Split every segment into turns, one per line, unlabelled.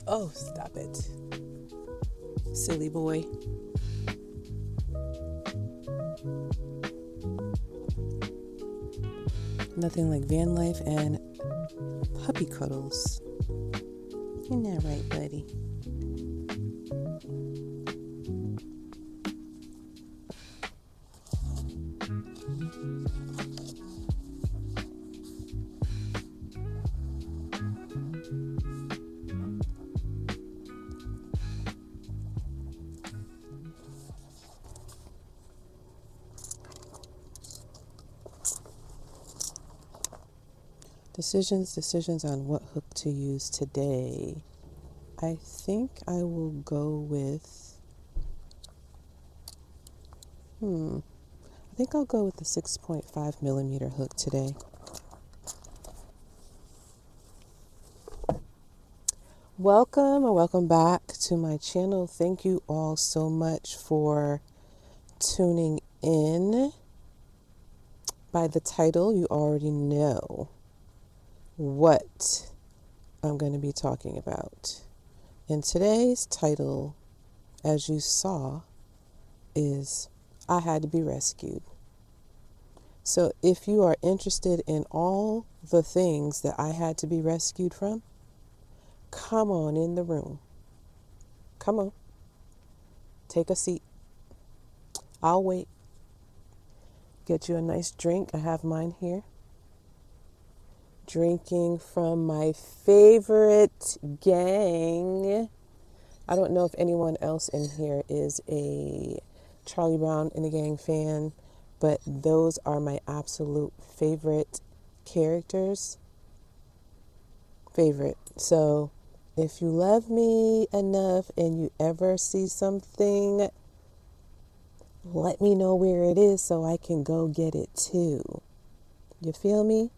Oh, stop it. Silly boy. Nothing like van life and puppy cuddles. Isn't that right, buddy? Decisions on what hook to use today. I think I will go with, I think I'll go with the 6.5 millimeter hook today. Welcome or welcome back to my channel. Thank you all so much for tuning in. By the title, you already know what I'm going to be talking about. And today's title, as you saw, is I Had to Be Rescued. So if you are interested in all the things that I had to be rescued from, come on in the room. Come on. Take a seat. I'll wait. Get you a nice drink. I have mine here. Drinking from my favorite gang. I don't know if anyone else in here is a Charlie Brown and the Gang fan, but those are my absolute favorite characters. Favorite. So if you love me enough and you ever see something, let me know where it is so I can go get it too. You feel me?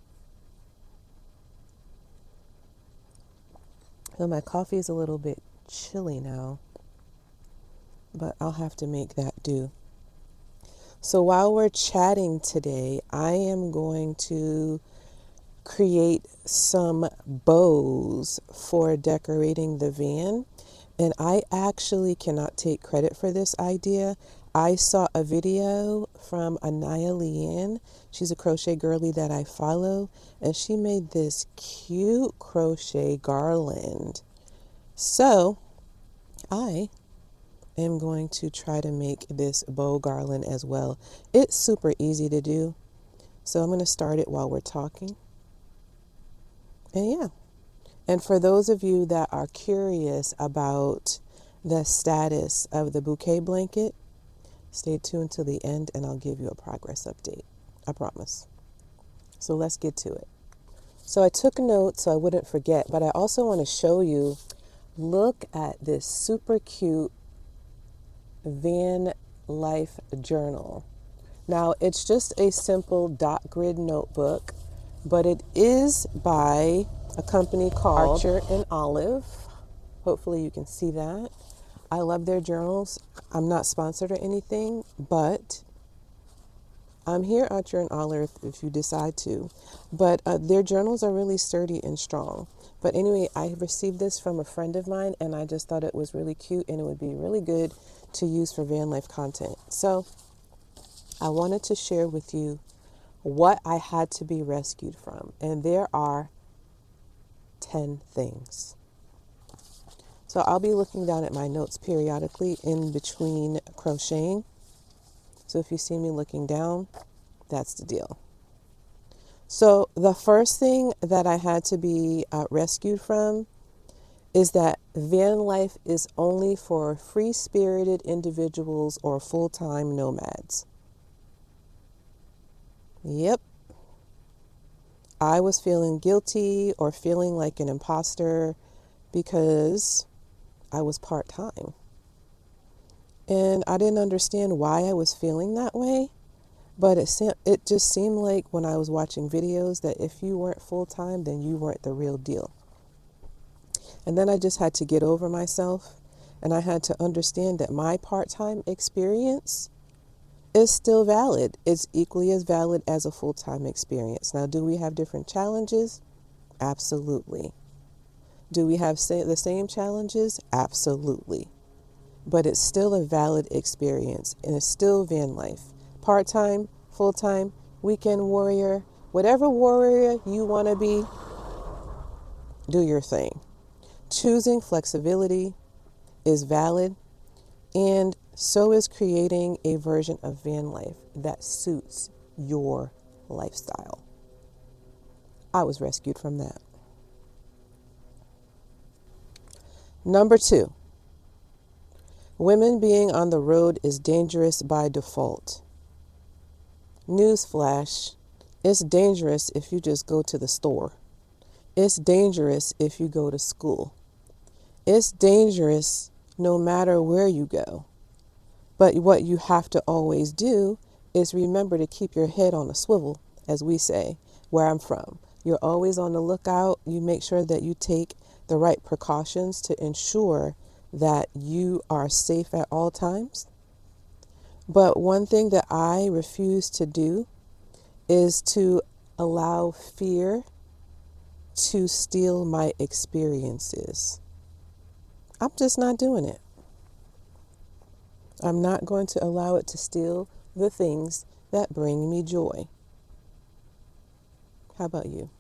So my coffee is a little bit chilly now, but I'll have to make that do. So while we're chatting today, I am going to create some bows for decorating the van. And I actually cannot take credit for this idea. I saw a video from Anaya Leanne. She's a crochet girly that I follow, and she made this cute crochet garland. So I am going to try to make this bow garland as well. It's super easy to do. So I'm going to start it while we're talking. And yeah. And for those of you that are curious about the status of the bouquet blanket, stay tuned till the end and I'll give you a progress update. I promise. So let's get to it. So I took notes so I wouldn't forget, but I also want to show you, look at this super cute van life journal. Now it's just a simple dot grid notebook, but it is by a company called Archer and Olive. Hopefully you can see that. I love their journals. I'm not sponsored or anything, but I'm here, Archer and Olive, if you decide to. But their journals are really sturdy and strong. But anyway, I received this from a friend of mine, and I just thought it was really cute, and it would be really good to use for van life content. So I wanted to share with you what I had to be rescued from. And there are 10 things. So I'll be looking down at my notes periodically in between crocheting. So if you see me looking down, that's the deal. So the first thing that I had to be rescued from is that van life is only for free-spirited individuals or full-time nomads. Yep. I was feeling guilty or feeling like an imposter because I was part-time. And I didn't understand why I was feeling that way, but it just seemed like when I was watching videos that if you weren't full-time, then you weren't the real deal. And then I just had to get over myself, and I had to understand that my part-time experience is still valid. It's equally as valid as a full-time experience. Now, do we have different challenges? Absolutely. Do we have the same challenges? Absolutely. But it's still a valid experience, and it's still van life. Part-time, full-time, weekend warrior, whatever warrior you want to be, do your thing. Choosing flexibility is valid, and so is creating a version of van life that suits your lifestyle. I was rescued from that. Number 2, women being on the road is dangerous by default. Newsflash, it's dangerous if you just go to the store. It's dangerous if you go to school. It's dangerous no matter where you go. But what you have to always do is remember to keep your head on a swivel, as we say, where I'm from. You're always on the lookout. You make sure that you take the right precautions to ensure that you are safe at all times. But one thing that I refuse to do is to allow fear to steal my experiences. I'm just not doing it. I'm not going to allow it to steal the things that bring me joy. How about you?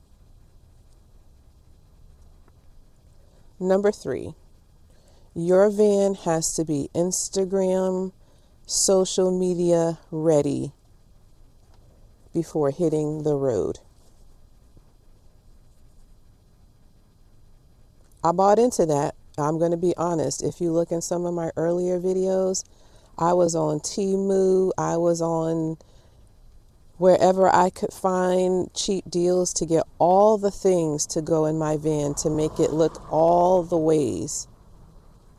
Number 3, your van has to be Instagram, social media ready before hitting the road. I bought into that. I'm going to be honest. If you look in some of my earlier videos, I was on Temu. I was on wherever I could find cheap deals to get all the things to go in my van to make it look all the ways.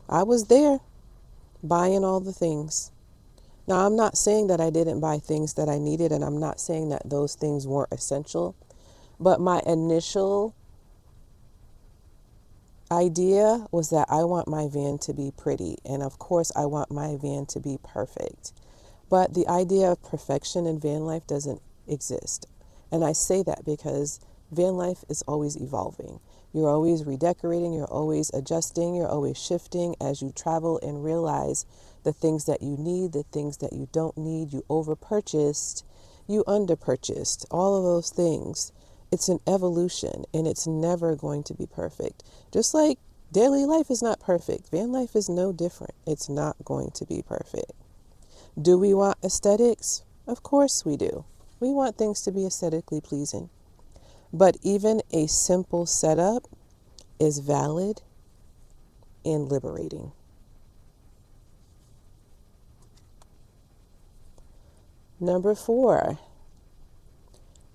I was there buying all the things. Now, I'm not saying that I didn't buy things that I needed, and I'm not saying that those things weren't essential, but my initial idea was that I want my van to be pretty, and of course I want my van to be perfect. But the idea of perfection in van life doesn't exist. And I say that because van life is always evolving. You're always redecorating, you're always adjusting, you're always shifting as you travel and realize the things that you need, the things that you don't need, you over-purchased, you under-purchased, all of those things. It's an evolution, and it's never going to be perfect. Just like daily life is not perfect, van life is no different. It's not going to be perfect. Do we want aesthetics? Of course we do. We want things to be aesthetically pleasing. But even a simple setup is valid and liberating. Number 4,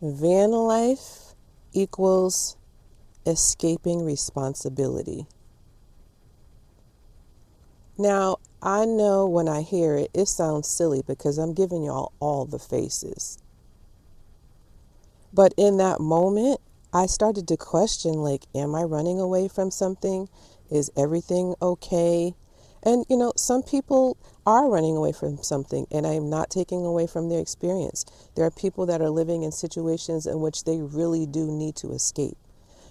van life equals escaping responsibility. Now, I know when I hear it, it sounds silly because I'm giving y'all all the faces. But in that moment, I started to question, like, am I running away from something? Is everything okay? And, some people are running away from something, and I am not taking away from their experience. There are people that are living in situations in which they really do need to escape.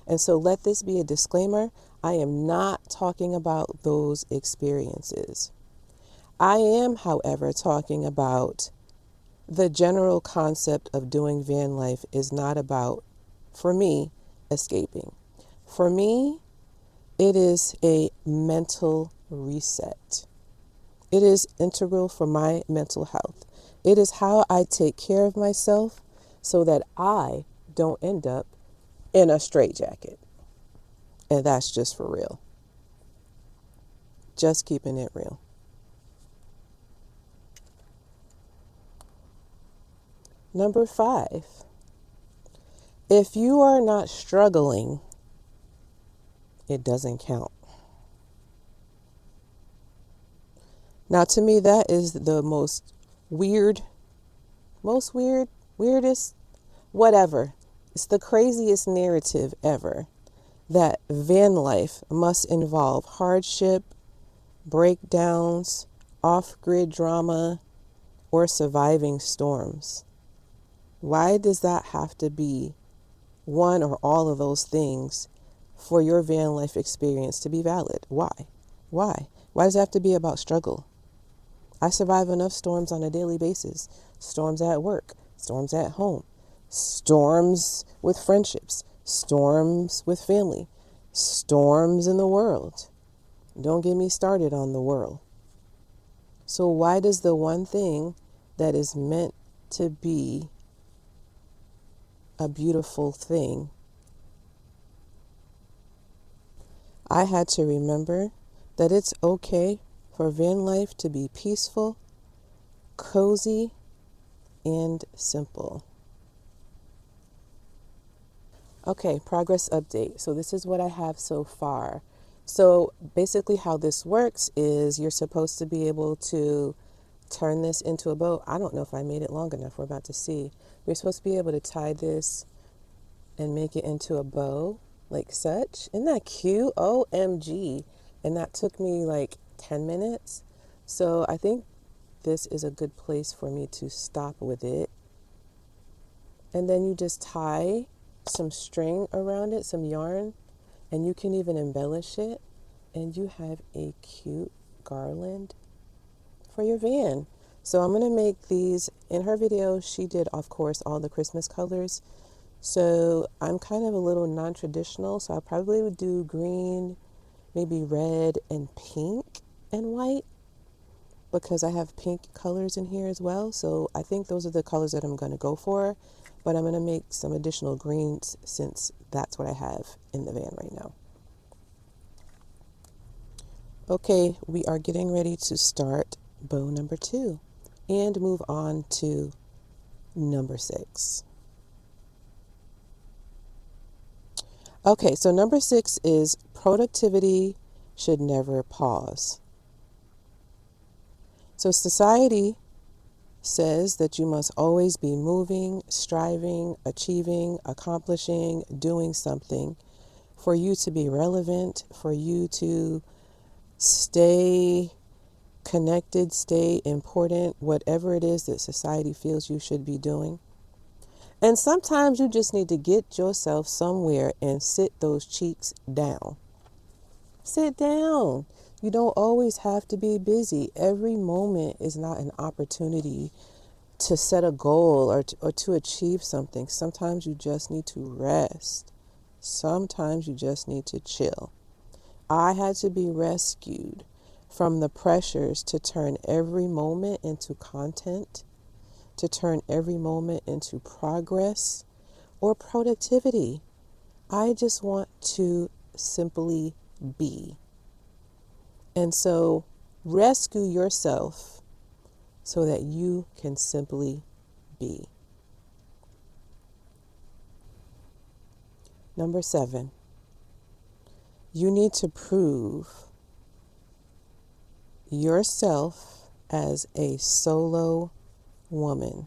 And so let this be a disclaimer. I am not talking about those experiences. I am, however, talking about the general concept of doing van life is not about, for me, escaping. For me, it is a mental reset. It is integral for my mental health. It is how I take care of myself so that I don't end up in a straitjacket. And that's just for real. Just keeping it real. Number 5, if you are not struggling, it doesn't count. Now, to me, that is the weirdest, whatever. It's the craziest narrative ever that van life must involve hardship, breakdowns, off-grid drama, or surviving storms. Why does that have to be one or all of those things for your van life experience to be valid. Why? Why? Why does it have to be about struggle? I survive enough storms on a daily basis. Storms at work, storms at home, storms with friendships, storms with family, storms in the world. Don't get me started on the world. So why does the one thing that is meant to be a beautiful thing, I had to remember that it's okay for van life to be peaceful, cozy, and simple. Okay, progress update. So this is what I have so far. So basically how this works is you're supposed to be able to turn this into a bow. I don't know if I made it long enough. We're about to see. We're supposed to be able to tie this and make it into a bow like such. Isn't that cute? OMG. And that took me like 10 minutes. So I think this is a good place for me to stop with it. And then you just tie some string around it, some yarn, and you can even embellish it, and you have a cute garland for your van. So I'm going to make these. In her video, she did, of course, all the Christmas colors. So I'm kind of a little non-traditional, so I probably would do green, maybe red and pink and white, because I have pink colors in here as well. So I think those are the colors that I'm going to go for. But I'm going to make some additional greens since that's what I have in the van right now. Okay, we are getting ready to start bow number 2 and move on to number 6. Okay, so number 6 is productivity should never pause. So society says that you must always be moving, striving, achieving, accomplishing, doing something for you to be relevant, for you to stay connected, stay important, whatever it is that society feels you should be doing. And sometimes you just need to get yourself somewhere and sit those cheeks down. Sit down. You don't always have to be busy. Every moment is not an opportunity to set a goal or to achieve something. Sometimes you just need to rest. Sometimes you just need to chill. I had to be rescued from the pressures to turn every moment into content, to turn every moment into progress or productivity. I just want to simply be. And so rescue yourself so that you can simply be. Number 7, you need to prove yourself as a solo woman.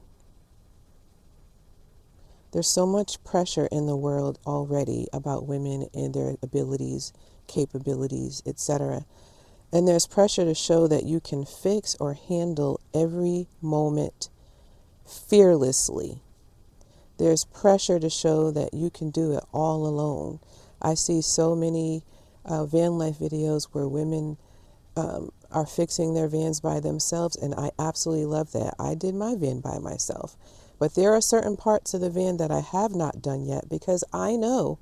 There's so much pressure in the world already about women and their abilities, capabilities, etc. And there's pressure to show that you can fix or handle every moment fearlessly. There's pressure to show that you can do it all alone. I see so many van life videos where women are fixing their vans by themselves, and I absolutely love that. I did my van by myself. But there are certain parts of the van that I have not done yet because I know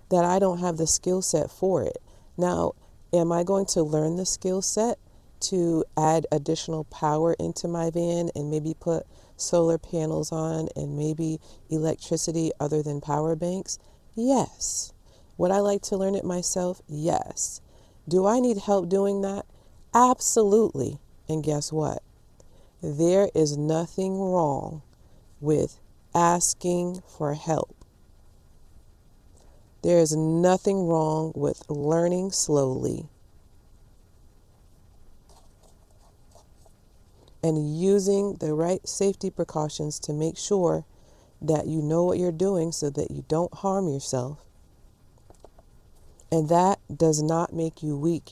that I don't have the skill set for it. Now, am I going to learn the skill set to add additional power into my van and maybe put solar panels on and maybe electricity other than power banks? Yes. Would I like to learn it myself? Yes. Do I need help doing that? Absolutely. And guess what? There is nothing wrong with asking for help. There is nothing wrong with learning slowly and using the right safety precautions to make sure that you know what you're doing so that you don't harm yourself. And that does not make you weak.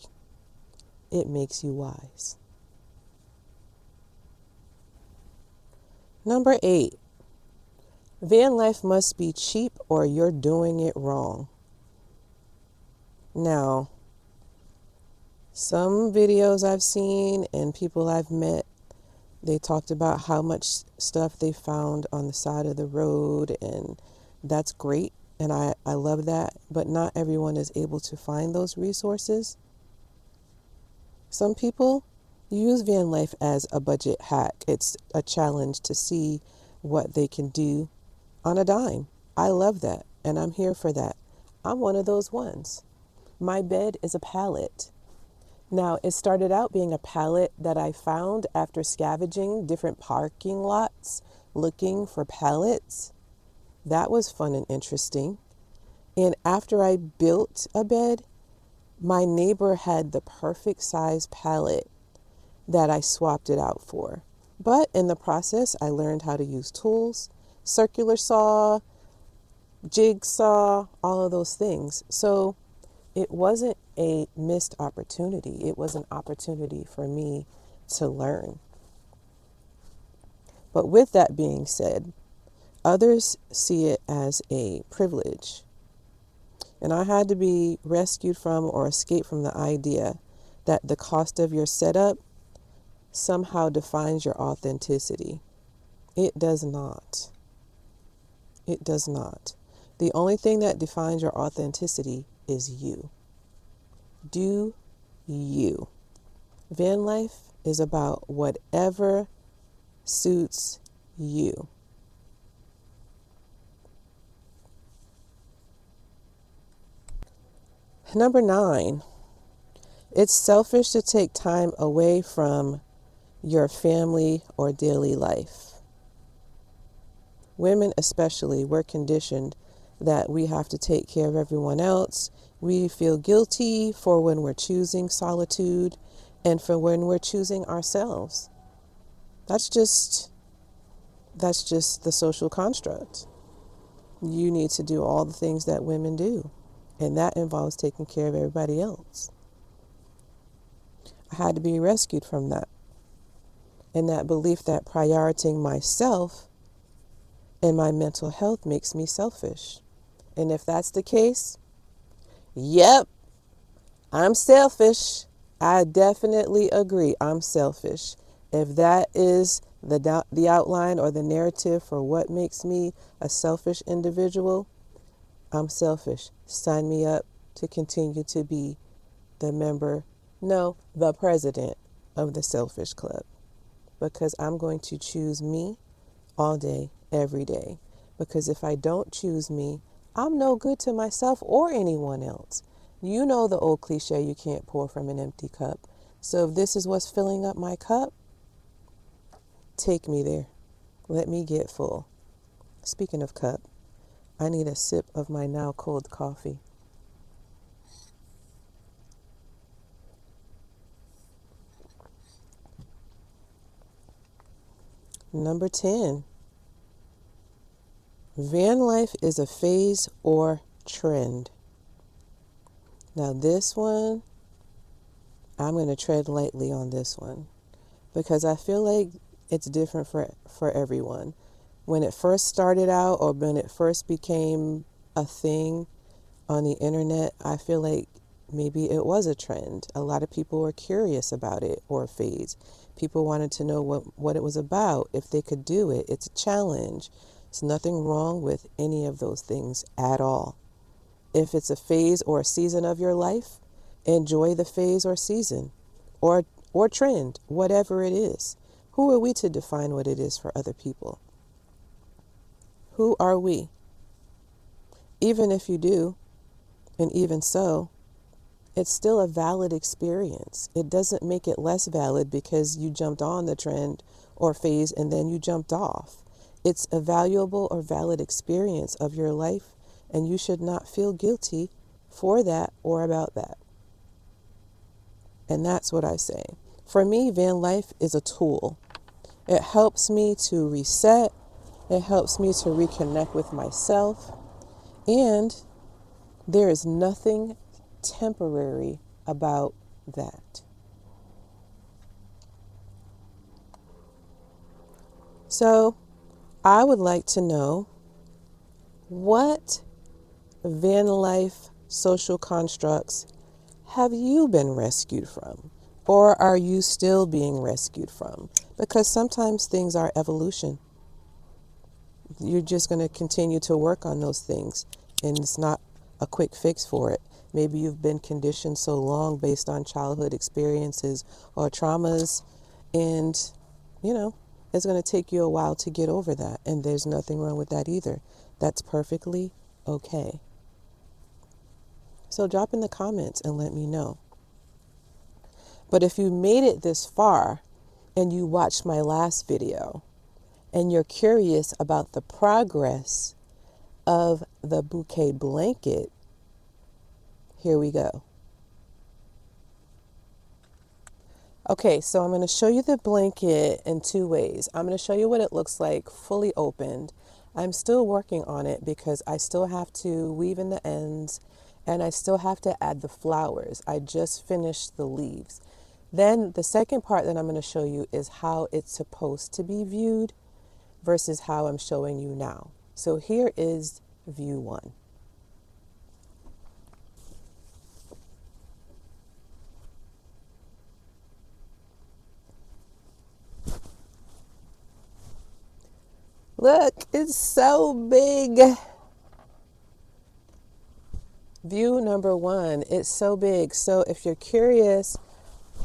It makes you wise. Number 8, van life must be cheap or you're doing it wrong. Now, some videos I've seen and people I've met, they talked about how much stuff they found on the side of the road, and that's great. And I love that. But not everyone is able to find those resources. Some people use van life as a budget hack. It's a challenge to see what they can do on a dime. I love that, and I'm here for that. I'm one of those ones. My bed is a pallet. Now, it started out being a pallet that I found after scavenging different parking lots looking for pallets. That was fun and interesting. And after I built a bed, my neighbor had the perfect size pallet that I swapped it out for. But in the process, I learned how to use tools, circular saw, jigsaw, all of those things. So it wasn't a missed opportunity. It was an opportunity for me to learn. But with that being said, others see it as a privilege. And I had to be rescued from or escape from the idea that the cost of your setup somehow defines your authenticity. It does not. It does not. The only thing that defines your authenticity is you. Do you. Van life is about whatever suits you. Number 9, it's selfish to take time away from your family or daily life. Women especially, we're conditioned that we have to take care of everyone else. We feel guilty for when we're choosing solitude and for when we're choosing ourselves. That's just the social construct. You need to do all the things that women do, and that involves taking care of everybody else. I had to be rescued from that, and that belief that prioritizing myself and my mental health makes me selfish. And if that's the case, yep, I'm selfish. I definitely agree. I'm selfish. If that is the outline or the narrative for what makes me a selfish individual, I'm selfish. Sign me up to continue to be the president of the Selfish Club, because I'm going to choose me all day, every day. Because if I don't choose me, I'm no good to myself or anyone else. You know the old cliche, you can't pour from an empty cup. So if this is what's filling up my cup, take me there. Let me get full. Speaking of cup, I need a sip of my now cold coffee. Number 10, van life is a phase or trend. Now this one, I'm going to tread lightly on this one because I feel like it's different for everyone. When it first started out or when it first became a thing on the internet, I feel like maybe it was a trend. A lot of people were curious about it, or a phase. People wanted to know what it was about, if they could do it. It's a challenge. There's nothing wrong with any of those things at all. If it's a phase or a season of your life, enjoy the phase or season or trend, whatever it is. Who are we to define what it is for other people? Who are we? Even if you do, and even so, it's still a valid experience. It doesn't make it less valid because you jumped on the trend or phase and then you jumped off. It's a valuable or valid experience of your life, and you should not feel guilty for that or about that. And that's what I say. For me, van life is a tool. It helps me to reset. It helps me to reconnect with myself. And there is nothing temporary about that. So I would like to know, what van life social constructs have you been rescued from? Or are you still being rescued from? Because sometimes things are evolution. You're just going to continue to work on those things, and it's not a quick fix for it. Maybe you've been conditioned so long based on childhood experiences or traumas, and it's going to take you a while to get over that, and there's nothing wrong with that either. That's perfectly okay. So drop in the comments and let me know. But if you made it this far and you watched my last video and you're curious about the progress of the bouquet blanket, here we go. Okay, so I'm going to show you the blanket in two ways. I'm going to show you what it looks like fully opened. I'm still working on it because I still have to weave in the ends and I still have to add the flowers. I just finished the leaves. Then the second part that I'm going to show you is how it's supposed to be viewed versus how I'm showing you now. So here is view one. Look, it's so big. View number one, it's so big. So if you're curious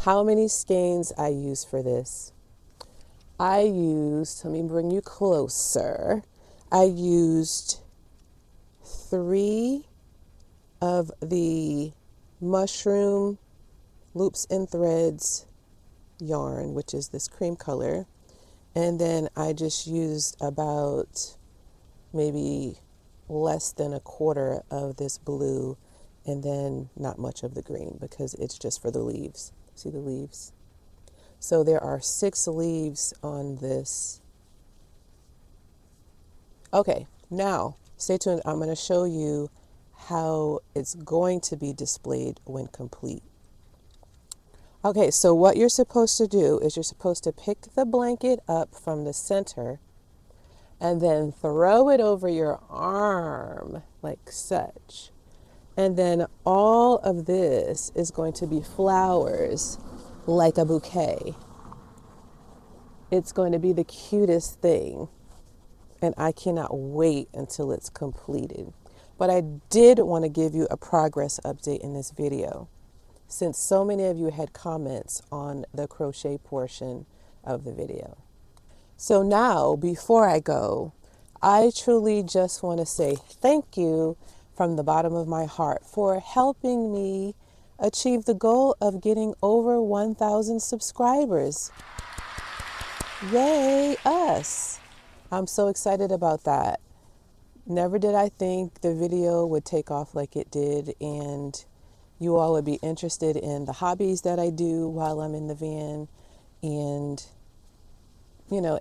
how many skeins I use for this, let me bring you closer. I used 3 of the mushroom loops and threads yarn, which is this cream color. And then I just used about maybe less than a quarter of this blue, and then not much of the green because it's just for the leaves. See the leaves? So there are 6 leaves on this. Okay, now stay tuned. I'm going to show you how it's going to be displayed when complete. Okay, so what you're supposed to do is you're supposed to pick the blanket up from the center and then throw it over your arm like such. And then all of this is going to be flowers like a bouquet. It's going to be the cutest thing. And I cannot wait until it's completed. But I did want to give you a progress update in this video, since so many of you had comments on the crochet portion of the video. So now, before I go, I truly just want to say thank you from the bottom of my heart for helping me achieve the goal of getting over 1,000 subscribers. Yay, us! I'm so excited about that. Never did I think the video would take off like it did, and you all would be interested in the hobbies that I do while I'm in the van, and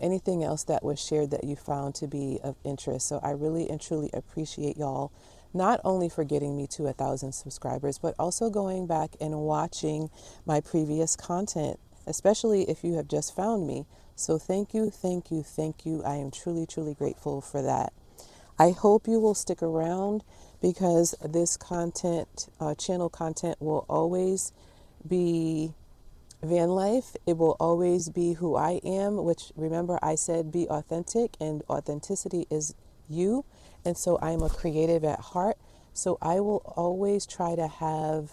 anything else that was shared that you found to be of interest. So I really and truly appreciate y'all, not only for getting me to 1,000 subscribers, but also going back and watching my previous content, especially if you have just found me. So thank you, thank you, thank you. I am truly, truly grateful for that. I hope you will stick around because this content, channel content, will always be van life. It will always be who I am, which, remember, I said be authentic, and authenticity is you. And so I'm a creative at heart. So I will always try to have,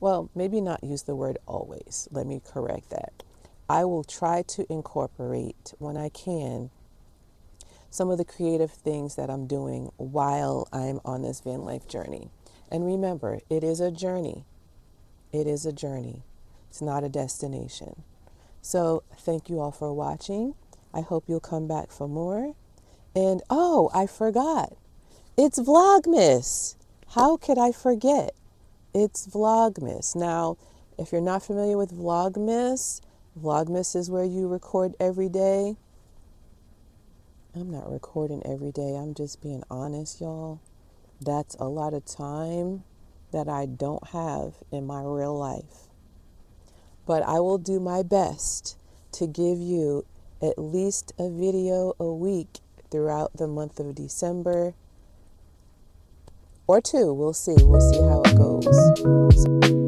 well, maybe not use the word always. Let me correct that. I will try to incorporate, when I can, some of the creative things that I'm doing while I'm on this van life journey. And remember, it is a journey. It is a journey. It's not a destination. So thank you all for watching. I hope you'll come back for more. And oh, I forgot. It's Vlogmas. How could I forget? It's Vlogmas. Now, if you're not familiar with Vlogmas, Vlogmas is where you record every day. I'm not recording every day. I'm just being honest, y'all. That's a lot of time that I don't have in my real life. But I will do my best to give you at least a video a week throughout the month of December. or two. We'll see how it goes.